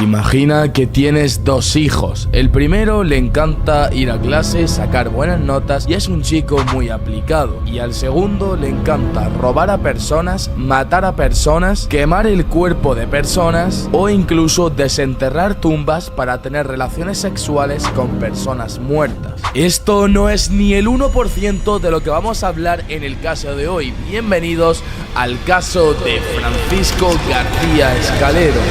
Imagina que tienes dos hijos. El primero le encanta ir a clase, sacar buenas notas y es un chico muy aplicado. Y al segundo le encanta robar a personas, matar a personas, quemar el cuerpo de personas o incluso desenterrar tumbas para tener relaciones sexuales con personas muertas. Esto no es ni el 1% de lo que vamos a hablar en el caso de hoy. Bienvenidos al caso de Francisco García Escalero.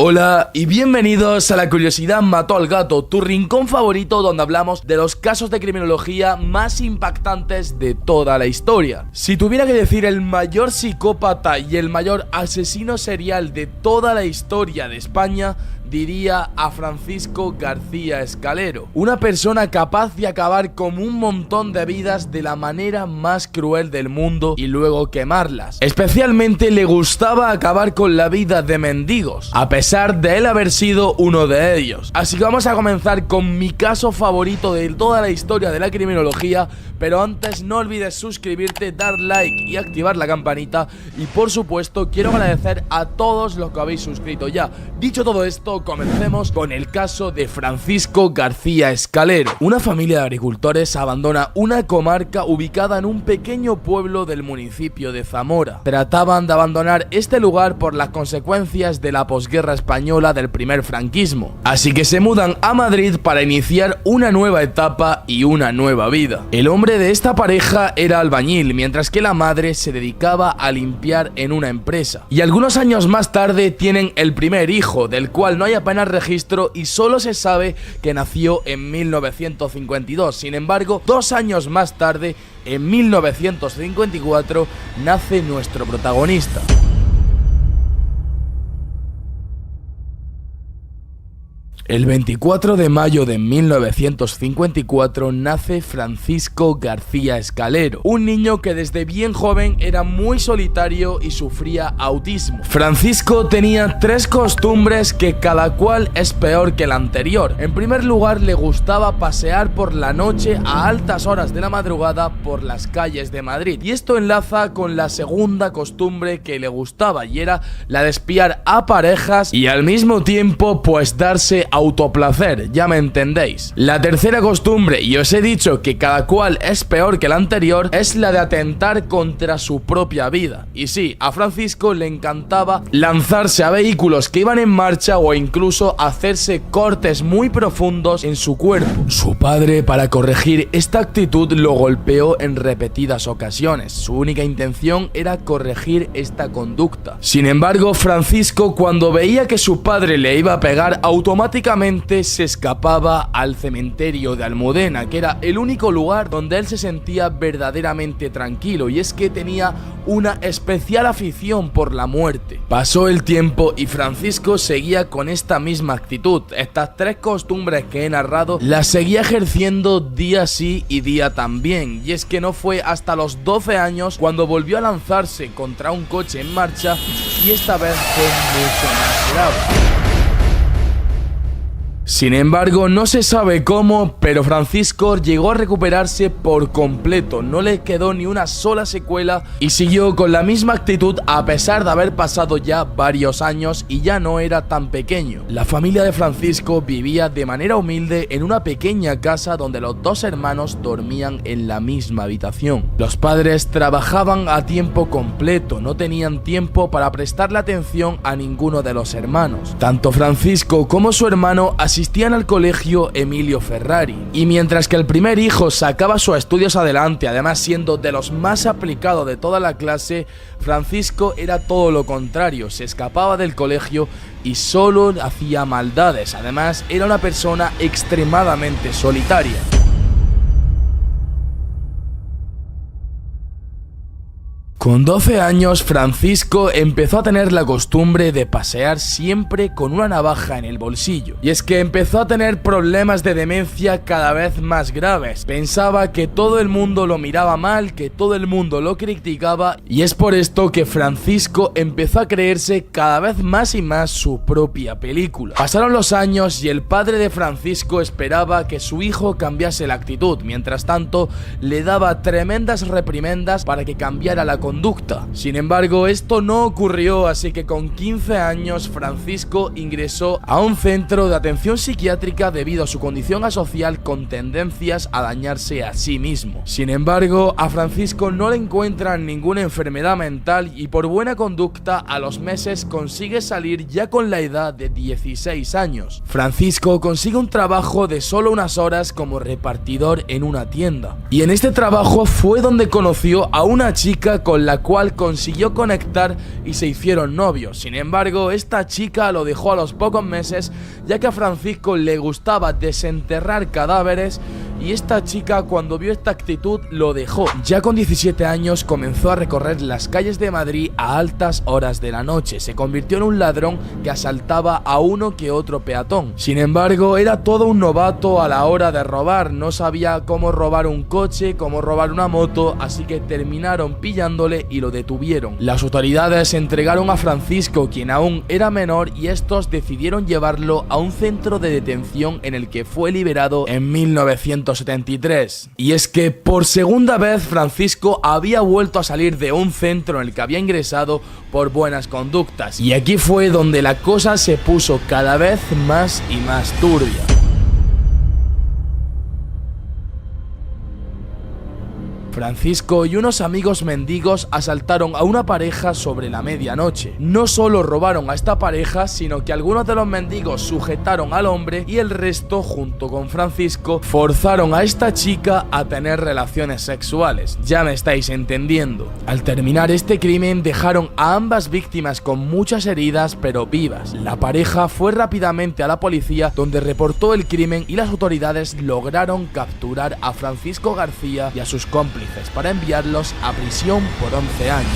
Hola y bienvenidos a La Curiosidad Mató al Gato, tu rincón favorito donde hablamos de los casos de criminología más impactantes de toda la historia. Si tuviera que decir el mayor psicópata y el mayor asesino serial de toda la historia de España, diría a Francisco García Escalero, una persona capaz de acabar con un montón de vidas de la manera más cruel del mundo y luego quemarlas. Especialmente le gustaba acabar con la vida de mendigos, a pesar de él haber sido uno de ellos. Así que vamos a comenzar con mi caso favorito de toda la historia de la criminología, pero antes no olvides suscribirte, dar like y activar la campanita, y por supuesto quiero agradecer a todos los que habéis suscrito ya. Dicho todo esto, comencemos con el caso de Francisco García Escalero. Una familia de agricultores abandona una comarca ubicada en un pequeño pueblo del municipio de Zamora. Trataban de abandonar este lugar por las consecuencias de la posguerra española del primer franquismo, así que se mudan a Madrid para iniciar una nueva etapa y una nueva vida. El hombre de esta pareja era albañil, mientras que la madre se dedicaba a limpiar en una empresa. Y algunos años más tarde tienen el primer hijo, del cual no hay apenas registro y solo se sabe que nació en 1952. Sin embargo, 2 años más tarde, en 1954, nace nuestro protagonista. El 24 de mayo de 1954 nace Francisco García Escalero, un niño que desde bien joven era muy solitario y sufría autismo. Francisco tenía 3 costumbres que cada cual es peor que la anterior. En primer lugar, le gustaba pasear por la noche a altas horas de la madrugada por las calles de Madrid. Y esto enlaza con la segunda costumbre que le gustaba, y era la de espiar a parejas y al mismo tiempo pues darse autoplacer, ya me entendéis. La tercera costumbre, y os he dicho que cada cual es peor que la anterior, es la de atentar contra su propia vida. Y sí, a Francisco le encantaba lanzarse a vehículos que iban en marcha o incluso hacerse cortes muy profundos en su cuerpo. Su padre, para corregir esta actitud, lo golpeó en repetidas ocasiones. Su única intención era corregir esta conducta. Sin embargo, Francisco, cuando veía que su padre le iba a pegar, automáticamente se escapaba al cementerio de Almudena, que era el único lugar donde él se sentía verdaderamente tranquilo, y es que tenía una especial afición por la muerte. Pasó el tiempo y Francisco seguía con esta misma actitud. Estas 3 costumbres que he narrado las seguía ejerciendo día sí y día también, y es que no fue hasta los 12 años cuando volvió a lanzarse contra un coche en marcha, y esta vez fue mucho más grave. Sin embargo, no se sabe cómo, pero Francisco llegó a recuperarse por completo, no le quedó ni una sola secuela y siguió con la misma actitud a pesar de haber pasado ya varios años y ya no era tan pequeño. La familia de Francisco vivía de manera humilde en una pequeña casa donde los 2 hermanos dormían en la misma habitación. Los padres trabajaban a tiempo completo, no tenían tiempo para prestarle atención a ninguno de los hermanos. Tanto Francisco como su hermano asistían al colegio Emilio Ferrari, y mientras que el primer hijo sacaba sus estudios adelante, además siendo de los más aplicados de toda la clase, Francisco era todo lo contrario, se escapaba del colegio y solo hacía maldades. Además, era una persona extremadamente solitaria. Con 12 años, Francisco empezó a tener la costumbre de pasear siempre con una navaja en el bolsillo. Y es que empezó a tener problemas de demencia cada vez más graves. Pensaba que todo el mundo lo miraba mal, que todo el mundo lo criticaba, y es por esto que Francisco empezó a creerse cada vez más y más su propia película. Pasaron los años y el padre de Francisco esperaba que su hijo cambiase la actitud. Mientras tanto, le daba tremendas reprimendas para que cambiara la conducta. Sin embargo, esto no ocurrió, así que con 15 años Francisco ingresó a un centro de atención psiquiátrica debido a su condición asocial con tendencias a dañarse a sí mismo. Sin embargo, a Francisco no le encuentran ninguna enfermedad mental y por buena conducta a los meses consigue salir ya con la edad de 16 años. Francisco consigue un trabajo de solo unas horas como repartidor en una tienda. Y en este trabajo fue donde conoció a una chica con la cual consiguió conectar y se hicieron novios. Sin embargo, esta chica lo dejó a los pocos meses, ya que a Francisco le gustaba desenterrar cadáveres, y esta chica, cuando vio esta actitud, lo dejó. Ya con 17 años comenzó a recorrer las calles de Madrid a altas horas de la noche. Se convirtió en un ladrón que asaltaba a uno que otro peatón. Sin embargo, era todo un novato a la hora de robar. No sabía cómo robar un coche, cómo robar una moto, así que terminaron pillándole y lo detuvieron. Las autoridades entregaron a Francisco, quien aún era menor, y estos decidieron llevarlo a un centro de detención en el que fue liberado en 1973. Y es que por segunda vez Francisco había vuelto a salir de un centro en el que había ingresado por buenas conductas, y aquí fue donde la cosa se puso cada vez más y más turbia. Francisco y unos amigos mendigos asaltaron a una pareja sobre la medianoche. No solo robaron a esta pareja, sino que algunos de los mendigos sujetaron al hombre y el resto, junto con Francisco, forzaron a esta chica a tener relaciones sexuales. Ya me estáis entendiendo. Al terminar este crimen, dejaron a ambas víctimas con muchas heridas, pero vivas. La pareja fue rápidamente a la policía, donde reportó el crimen, y las autoridades lograron capturar a Francisco García y a sus cómplices para enviarlos a prisión por 11 años.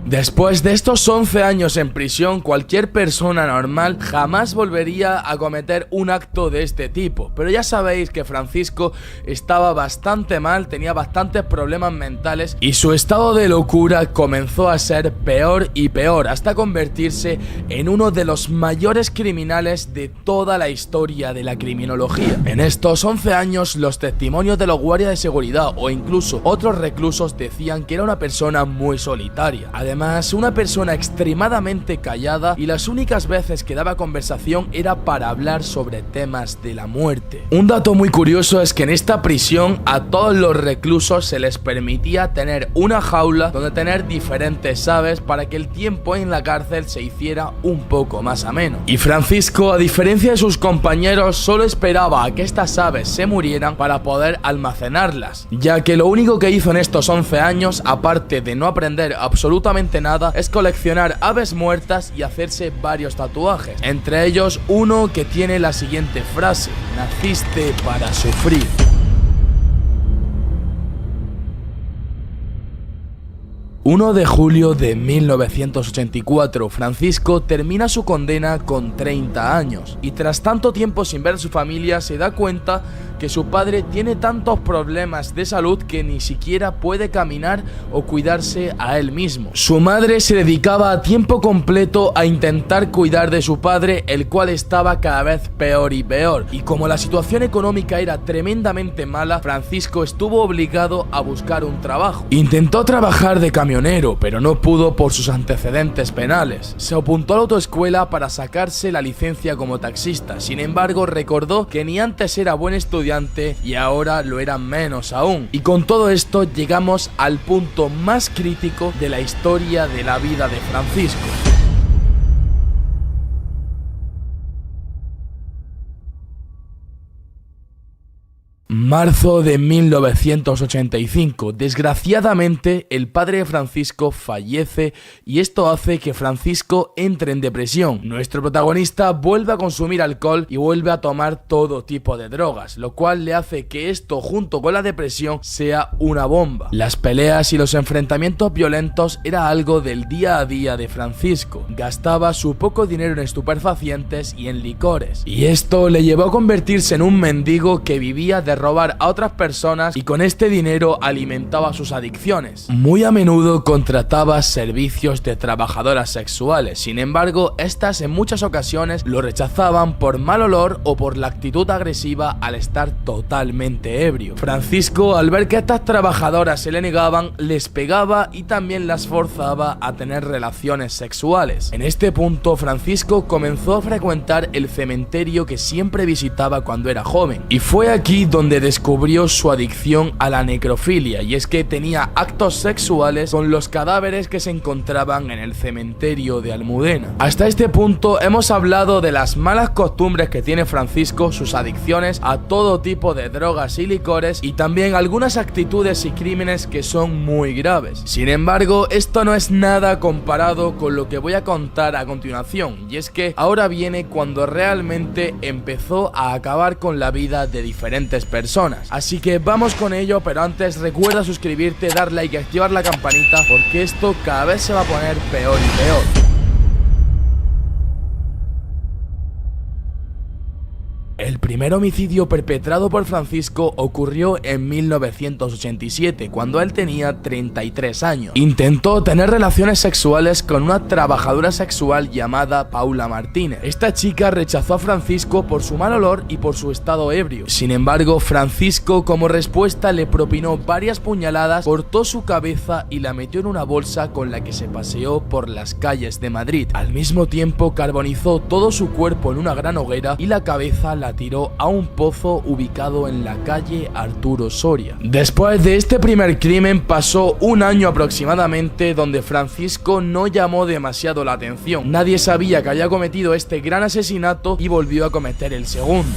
Después de estos 11 años en prisión, cualquier persona normal jamás volvería a cometer un acto de este tipo. Pero ya sabéis que Francisco estaba bastante mal, tenía bastantes problemas mentales, y su estado de locura comenzó a ser peor y peor, hasta convertirse en uno de los mayores criminales de toda la historia de la criminología. En estos 11 años, los testimonios de los guardias de seguridad o incluso otros reclusos decían que era una persona muy solitaria. Además, una persona extremadamente callada, y las únicas veces que daba conversación era para hablar sobre temas de la muerte. Un dato muy curioso es que en esta prisión a todos los reclusos se les permitía tener una jaula donde tener diferentes aves para que el tiempo en la cárcel se hiciera un poco más ameno. Y Francisco, a diferencia de sus compañeros, solo esperaba a que estas aves se murieran para poder almacenarlas, ya que lo único que hizo en estos 11 años, aparte de no aprender absolutamente nada, es coleccionar aves muertas y hacerse varios tatuajes, entre ellos uno que tiene la siguiente frase: naciste para sufrir. 1 de julio de 1984, Francisco termina su condena con 30 años, y tras tanto tiempo sin ver a su familia se da cuenta que su padre tiene tantos problemas de salud que ni siquiera puede caminar o cuidarse a él mismo. Su madre se dedicaba a tiempo completo a intentar cuidar de su padre, el cual estaba cada vez peor y peor, y como la situación económica era tremendamente mala, Francisco estuvo obligado a buscar un trabajo. Intentó trabajar de camionero, pero no pudo por sus antecedentes penales. Se apuntó a la autoescuela para sacarse la licencia como taxista. Sin embargo, recordó que ni antes era buen estudiante y ahora lo era menos aún. Y con todo esto llegamos al punto más crítico de la historia de la vida de Francisco. Marzo de 1985. Desgraciadamente, el padre de Francisco fallece y esto hace que Francisco entre en depresión. Nuestro protagonista vuelve a consumir alcohol y vuelve a tomar todo tipo de drogas, lo cual le hace que esto, junto con la depresión, sea una bomba. Las peleas y los enfrentamientos violentos era algo del día a día de Francisco. Gastaba su poco dinero en estupefacientes y en licores, y esto le llevó a convertirse en un mendigo que vivía de robar a otras personas y con este dinero alimentaba sus adicciones. Muy a menudo contrataba servicios de trabajadoras sexuales, sin embargo, estas en muchas ocasiones lo rechazaban por mal olor o por la actitud agresiva al estar totalmente ebrio. Francisco, al ver que estas trabajadoras se le negaban, les pegaba y también las forzaba a tener relaciones sexuales. En este punto, Francisco comenzó a frecuentar el cementerio que siempre visitaba cuando era joven, y fue aquí donde descubrió su adicción a la necrofilia, y es que tenía actos sexuales con los cadáveres que se encontraban en el cementerio de Almudena. Hasta este punto hemos hablado de las malas costumbres que tiene Francisco, sus adicciones a todo tipo de drogas y licores y también algunas actitudes y crímenes que son muy graves. Sin embargo, esto no es nada comparado con lo que voy a contar a continuación, y es que ahora viene cuando realmente empezó a acabar con la vida de diferentes personas. Así que vamos con ello, pero antes recuerda suscribirte, dar like y activar la campanita porque esto cada vez se va a poner peor y peor. El primer homicidio perpetrado por Francisco ocurrió en 1987, cuando él tenía 33 años. Intentó tener relaciones sexuales con una trabajadora sexual llamada Paula Martínez. Esta chica rechazó a Francisco por su mal olor y por su estado ebrio. Sin embargo, Francisco, como respuesta, le propinó varias puñaladas, cortó su cabeza y la metió en una bolsa con la que se paseó por las calles de Madrid. Al mismo tiempo, carbonizó todo su cuerpo en una gran hoguera y la cabeza la tiró a un pozo ubicado en la calle Arturo Soria. Después de este primer crimen pasó un año aproximadamente donde Francisco no llamó demasiado la atención. Nadie sabía que había cometido este gran asesinato y volvió a cometer el segundo.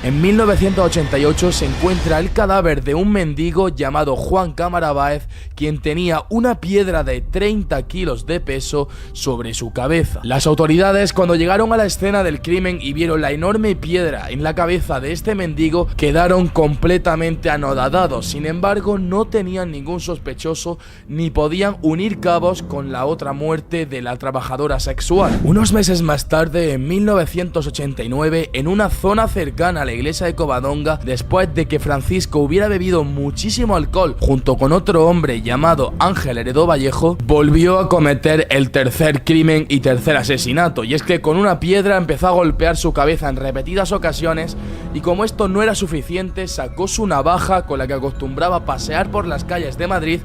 En 1988 se encuentra el cadáver de un mendigo llamado Juan Cámara Báez, quien tenía una piedra de 30 kilos de peso sobre su cabeza. Las autoridades, cuando llegaron a la escena del crimen y vieron la enorme piedra en la cabeza de este mendigo, quedaron completamente anodadados. Sin embargo, no tenían ningún sospechoso ni podían unir cabos con la otra muerte de la trabajadora sexual. Unos meses más tarde, en 1989, en una zona cercana a la iglesia de Covadonga, después de que Francisco hubiera bebido muchísimo alcohol junto con otro hombre llamado Ángel Heredó Vallejo, volvió a cometer el tercer crimen y tercer asesinato, y es que con una piedra empezó a golpear su cabeza en repetidas ocasiones, y como esto no era suficiente, sacó su navaja con la que acostumbraba pasear por las calles de Madrid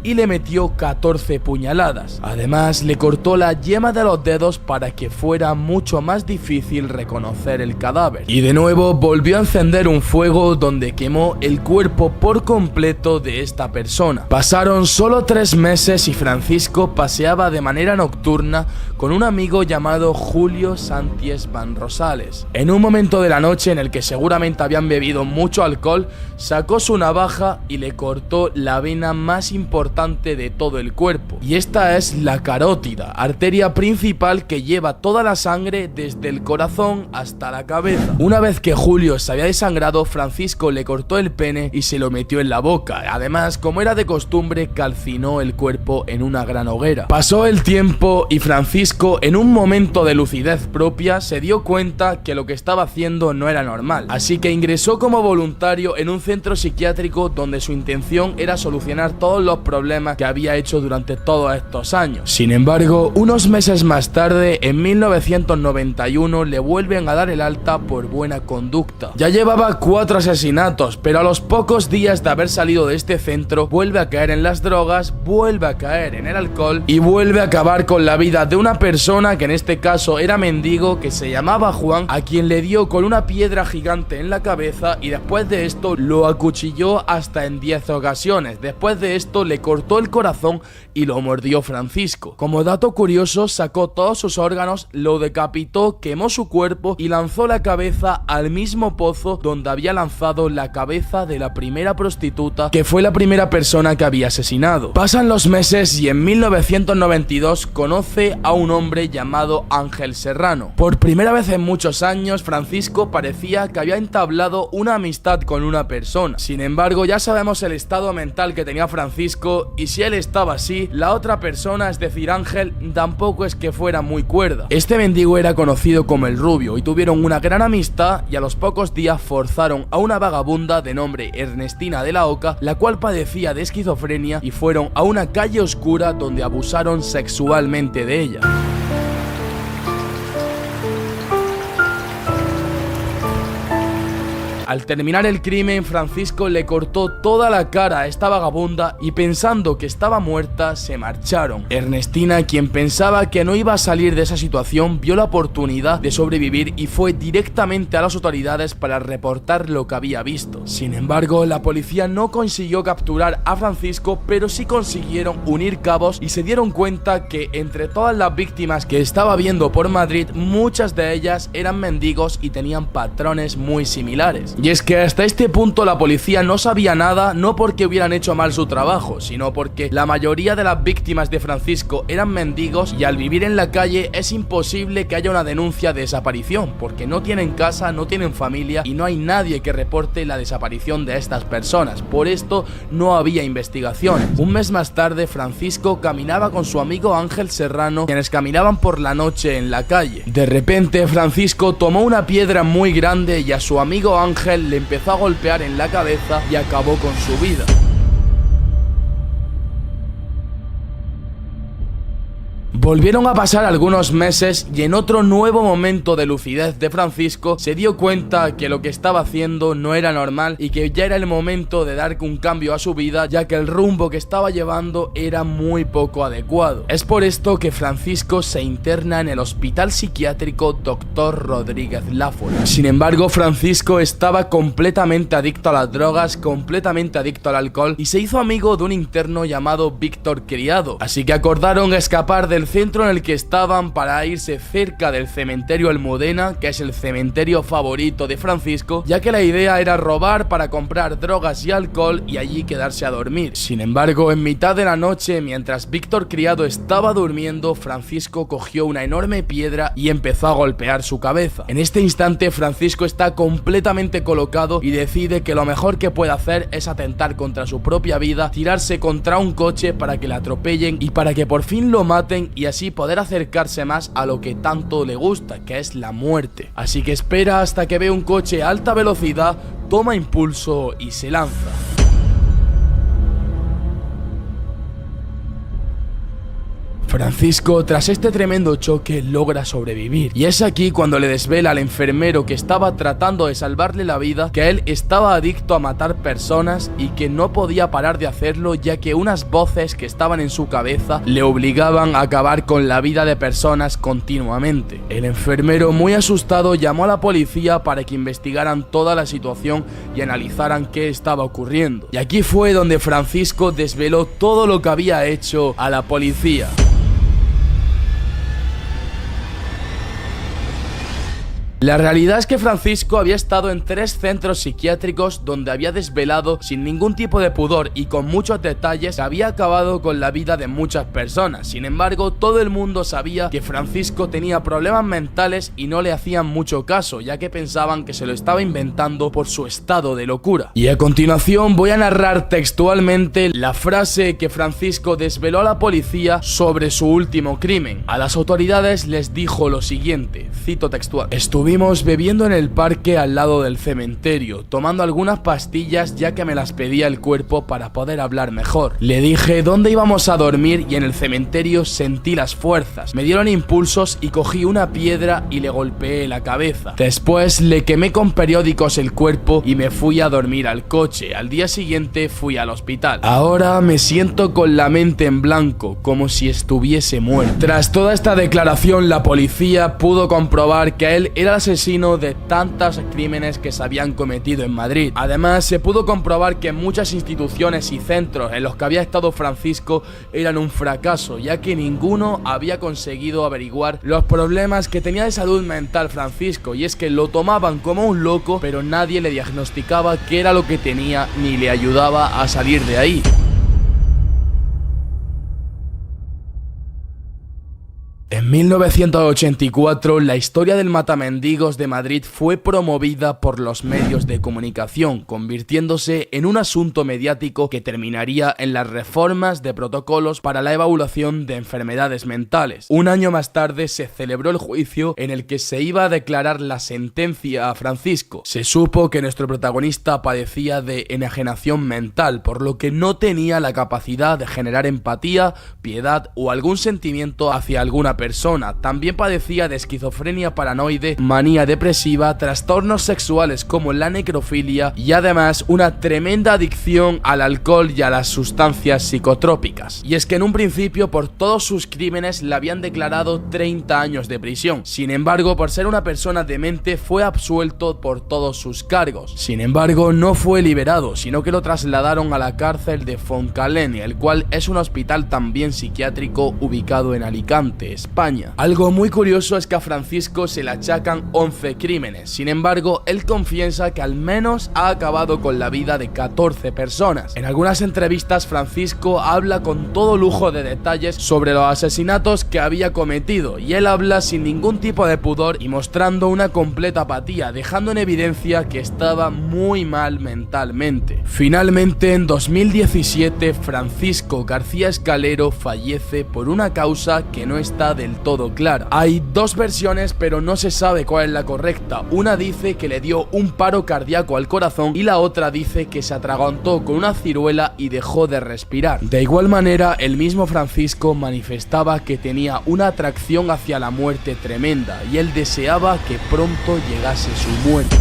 y le metió 14 puñaladas. Además, le cortó la yema de los dedos para que fuera mucho más difícil reconocer el cadáver. Y de nuevo volvió a encender un fuego donde quemó el cuerpo por completo de esta persona. Pasaron solo 3 meses y Francisco paseaba de manera nocturna con un amigo llamado Julio Santies Van Rosales. En un momento de la noche en el que seguramente habían bebido mucho alcohol, sacó su navaja y le cortó la vena más importante de todo el cuerpo, y esta es la carótida, arteria principal que lleva toda la sangre desde el corazón hasta la cabeza. Una vez que Julio se había desangrado, Francisco le cortó el pene y se lo metió en la boca. Además, como era de costumbre, calcinó el cuerpo en una gran hoguera. Pasó el tiempo y Francisco, en un momento de lucidez propia, se dio cuenta que lo que estaba haciendo no era normal, así que ingresó como voluntario en un centro psiquiátrico donde su intención era solucionar todos los problemas que había hecho durante todos estos años. Sin embargo, unos meses más tarde, en 1991, le vuelven a dar el alta por buena conducta. Ya llevaba 4 asesinatos, pero a los pocos días de haber salido de este centro, vuelve a caer en las drogas, vuelve a caer en el alcohol y vuelve a acabar con la vida de una persona que en este caso era mendigo, que se llamaba Juan, a quien le dio con una piedra gigante en la cabeza y después de esto lo acuchilló hasta en 10 ocasiones. Después de esto le cortó el corazón y lo mordió Francisco. Como dato curioso, sacó todos sus órganos, lo decapitó, quemó su cuerpo y lanzó la cabeza al mismo pozo donde había lanzado la cabeza de la primera prostituta, que fue la primera persona que había asesinado. Pasan los meses y en 1992 conoce a un hombre llamado Ángel Serrano. Por primera vez en muchos años, Francisco parecía que había entablado una amistad con una persona. Sin embargo, ya sabemos el estado mental que tenía Francisco, y si él estaba así, la otra persona, es decir Ángel, tampoco es que fuera muy cuerda. Este mendigo era conocido como el Rubio y tuvieron una gran amistad, y a los pocos días forzaron a una vagabunda de nombre Ernestina de la Oca, la cual padecía de esquizofrenia, y fueron a una calle oscura donde abusaron sexualmente de ella. Al terminar el crimen, Francisco le cortó toda la cara a esta vagabunda y, pensando que estaba muerta, se marcharon. Ernestina, quien pensaba que no iba a salir de esa situación, vio la oportunidad de sobrevivir y fue directamente a las autoridades para reportar lo que había visto. Sin embargo, la policía no consiguió capturar a Francisco, pero sí consiguieron unir cabos y se dieron cuenta que entre todas las víctimas que estaba viendo por Madrid, muchas de ellas eran mendigos y tenían patrones muy similares. Y es que hasta este punto la policía no sabía nada, no porque hubieran hecho mal su trabajo, sino porque la mayoría de las víctimas de Francisco eran mendigos, y al vivir en la calle es imposible que haya una denuncia de desaparición, porque no tienen casa, no tienen familia y no hay nadie que reporte la desaparición de estas personas. Por esto no había investigaciones. Un mes más tarde, Francisco caminaba con su amigo Ángel Serrano, quienes caminaban por la noche en la calle. De repente, Francisco tomó una piedra muy grande y a su amigo Ángel le empezó a golpear en la cabeza y acabó con su vida. Volvieron a pasar algunos meses y en otro nuevo momento de lucidez de Francisco se dio cuenta que lo que estaba haciendo no era normal y que ya era el momento de dar un cambio a su vida, ya que el rumbo que estaba llevando era muy poco adecuado. Es por esto que Francisco se interna en el hospital psiquiátrico Dr. Rodríguez Láfora. Sin embargo, Francisco estaba completamente adicto a las drogas, completamente adicto al alcohol, y se hizo amigo de un interno llamado Víctor Criado, así que acordaron escapar del centro en el que estaban para irse cerca del cementerio Almudena, que es el cementerio favorito de Francisco, ya que la idea era robar para comprar drogas y alcohol y allí quedarse a dormir. Sin embargo, en mitad de la noche, mientras Víctor Criado estaba durmiendo, Francisco cogió una enorme piedra y empezó a golpear su cabeza. En este instante, Francisco está completamente colocado y decide que lo mejor que puede hacer es atentar contra su propia vida, tirarse contra un coche para que le atropellen y para que por fin lo maten, y así poder acercarse más a lo que tanto le gusta, que es la muerte. Así que espera hasta que ve un coche a alta velocidad, toma impulso y se lanza. Francisco, tras este tremendo choque, logra sobrevivir, y es aquí cuando le desvela al enfermero que estaba tratando de salvarle la vida que él estaba adicto a matar personas y que no podía parar de hacerlo, ya que unas voces que estaban en su cabeza le obligaban a acabar con la vida de personas continuamente. El enfermero, muy asustado, llamó a la policía para que investigaran toda la situación y analizaran qué estaba ocurriendo. Y aquí fue donde Francisco desveló todo lo que había hecho a la policía. La realidad es que Francisco había estado en 3 centros psiquiátricos donde había desvelado sin ningún tipo de pudor y con muchos detalles que había acabado con la vida de muchas personas. Sin embargo, todo el mundo sabía que Francisco tenía problemas mentales y no le hacían mucho caso, ya que pensaban que se lo estaba inventando por su estado de locura. Y a continuación voy a narrar textualmente la frase que Francisco desveló a la policía sobre su último crimen. A las autoridades les dijo lo siguiente, cito textual: estuvimos bebiendo en el parque al lado del cementerio, tomando algunas pastillas ya que me las pedía el cuerpo para poder hablar mejor. Le dije dónde íbamos a dormir y en el cementerio sentí las fuerzas. Me dieron impulsos y cogí una piedra y le golpeé la cabeza. Después le quemé con periódicos el cuerpo y me fui a dormir al coche. Al día siguiente fui al hospital. Ahora me siento con la mente en blanco, como si estuviese muerto. Tras toda esta declaración, la policía pudo comprobar que él era asesino de tantos crímenes que se habían cometido en Madrid. Además, se pudo comprobar que muchas instituciones y centros en los que había estado Francisco eran un fracaso, ya que ninguno había conseguido averiguar los problemas que tenía de salud mental Francisco, y es que lo tomaban como un loco, pero nadie le diagnosticaba qué era lo que tenía ni le ayudaba a salir de ahí. En 1984, la historia del matamendigos de Madrid fue promovida por los medios de comunicación, convirtiéndose en un asunto mediático que terminaría en las reformas de protocolos para la evaluación de enfermedades mentales. Un año más tarde se celebró el juicio en el que se iba a declarar la sentencia a Francisco. Se supo que nuestro protagonista padecía de enajenación mental, por lo que no tenía la capacidad de generar empatía, piedad o algún sentimiento hacia alguna persona. También padecía de esquizofrenia paranoide, manía depresiva, trastornos sexuales como la necrofilia y además una tremenda adicción al alcohol y a las sustancias psicotrópicas. Y es que en un principio por todos sus crímenes le habían declarado 30 años de prisión. Sin embargo, por ser una persona demente fue absuelto por todos sus cargos. Sin embargo, no fue liberado, sino que lo trasladaron a la cárcel de Fontcalent, el cual es un hospital también psiquiátrico ubicado en Alicante, España. Algo muy curioso es que a Francisco se le achacan 11 crímenes. Sin embargo, él confiesa que al menos ha acabado con la vida de 14 personas. En algunas entrevistas, Francisco habla con todo lujo de detalles sobre los asesinatos que había cometido, y él habla sin ningún tipo de pudor y mostrando una completa apatía, dejando en evidencia que estaba muy mal mentalmente. Finalmente, en 2017, Francisco García Escalero fallece por una causa que no está del todo clara. Hay dos versiones, pero no se sabe cuál es la correcta. Una dice que le dio un paro cardíaco al corazón y la otra dice que se atragantó con una ciruela y dejó de respirar. De igual manera, el mismo Francisco manifestaba que tenía una atracción hacia la muerte tremenda y él deseaba que pronto llegase su muerte.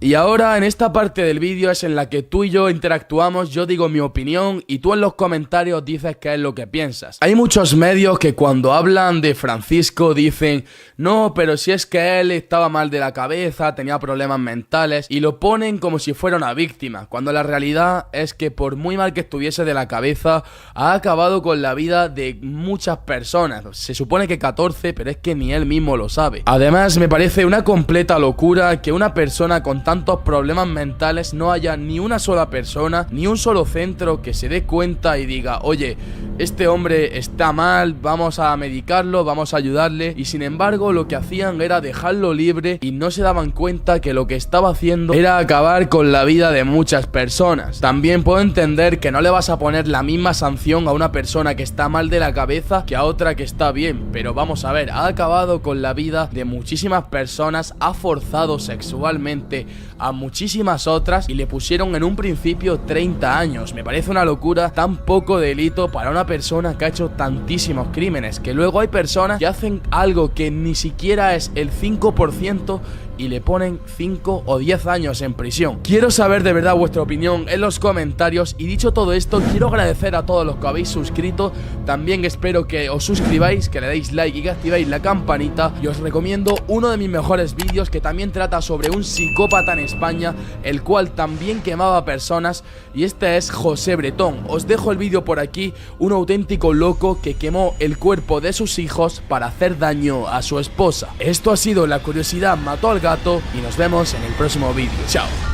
Y ahora en esta parte del vídeo es en la que tú y yo interactuamos, yo digo mi opinión y tú en los comentarios dices qué es lo que piensas. Hay muchos medios que cuando hablan de Francisco dicen no, pero si es que él estaba mal de la cabeza, tenía problemas mentales, y lo ponen como si fuera una víctima, cuando la realidad es que por muy mal que estuviese de la cabeza, ha acabado con la vida de muchas personas. Se supone que 14, pero es que ni él mismo lo sabe. Además, me parece una completa locura que una persona con tantos problemas mentales no haya ni una sola persona, ni un solo centro que se dé cuenta y diga, oye, este hombre está mal, vamos a medicarlo, vamos a ayudarle, y sin embargo lo que hacían era dejarlo libre y no se daban cuenta que lo que estaba haciendo era acabar con la vida de muchas personas. También puedo entender que no le vas a poner la misma sanción a una persona que está mal de la cabeza que a otra que está bien, pero vamos a ver, ha acabado con la vida de muchísimas personas, ha forzado sexualmente a muchísimas otras y le pusieron en un principio 30 años. Me parece una locura, tan poco delito para una persona que ha hecho tantísimos crímenes, que luego hay personas que hacen algo que ni siquiera es el 5% y le ponen 5 o 10 años en prisión. Quiero saber de verdad vuestra opinión en los comentarios, y dicho todo esto, quiero agradecer a todos los que habéis suscrito. También espero que os suscribáis, que le deis like y que activéis la campanita, y os recomiendo uno de mis mejores vídeos que también trata sobre un psicópata en España, el cual también quemaba personas, y este es José Bretón. Os dejo el vídeo por aquí, un auténtico loco que quemó el cuerpo de sus hijos para hacer daño a su esposa. Esto ha sido La Curiosidad Mató al Gato y nos vemos en el próximo vídeo. Chao.